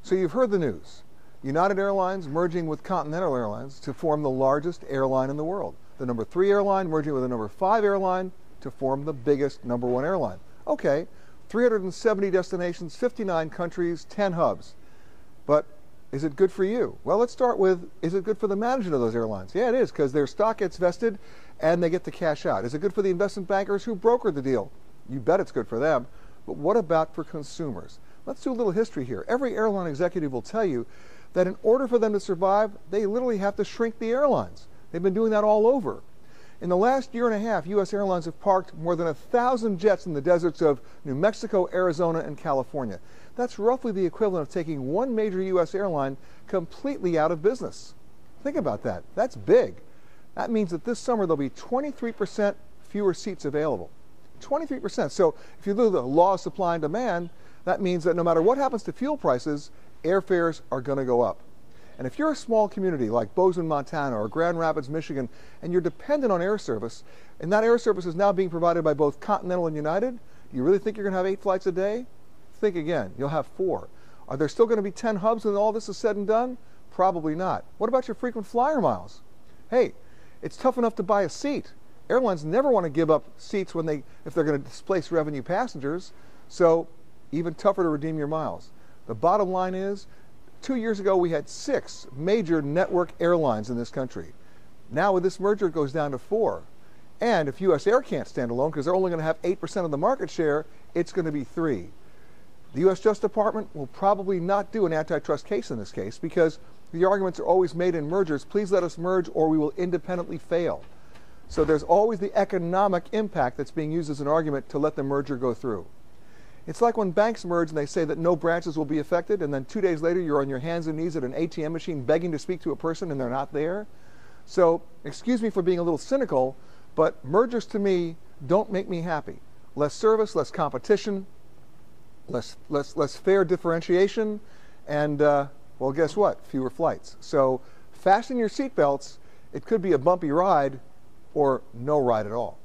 So you've heard the news. United Airlines merging with Continental Airlines to form the largest airline in the world. The number 3 airline merging with the number 5 airline to form the biggest number 1 airline. Okay, 370 destinations, 59 countries, 10 hubs. But is it good for you? Well, let's start with, is it good for the management of those airlines? Yeah, it is, because their stock gets vested and they get to cash out. Is it good for the investment bankers who brokered the deal? You bet it's good for them. But what about for consumers? Let's do a little history here. Every airline executive will tell you that in order for them to survive, they literally have to shrink the airlines. They've been doing that all over. In the last year and a half, U.S. airlines have parked more than 1,000 jets in the deserts of New Mexico, Arizona, and California. That's roughly the equivalent of taking one major U.S. airline completely out of business. Think about that. That's big. That means that this summer there'll be 23% fewer seats available. 23%. So if you look at the law of supply and demand, that means that no matter what happens to fuel prices, airfares are going to go up. And if you're a small community like Bozeman, Montana, or Grand Rapids, Michigan, and you're dependent on air service, and that air service is now being provided by both Continental and United, you really think you're going to have 8 flights a day? Think again. You'll have 4. Are there still going to be 10 hubs when all this is said and done? Probably not. What about your frequent flyer miles? Hey, it's tough enough to buy a seat. Airlines never want to give up seats if they're going to displace revenue passengers, so even tougher to redeem your miles. The bottom line is, 2 years ago we had 6 major network airlines in this country. Now with this merger it goes down to 4. And if U.S. Air can't stand alone because they're only going to have 8% of the market share, it's going to be 3. The U.S. Justice Department will probably not do an antitrust case in this case because the arguments are always made in mergers, please let us merge or we will independently fail. So there's always the economic impact that's being used as an argument to let the merger go through. It's like when banks merge and they say that no branches will be affected, and then 2 days later you're on your hands and knees at an ATM machine begging to speak to a person and they're not there. So, excuse me for being a little cynical, but mergers to me don't make me happy. Less service, less competition, less fair differentiation, and well, guess what? Fewer flights. So fasten your seatbelts. It could be a bumpy ride or no ride at all.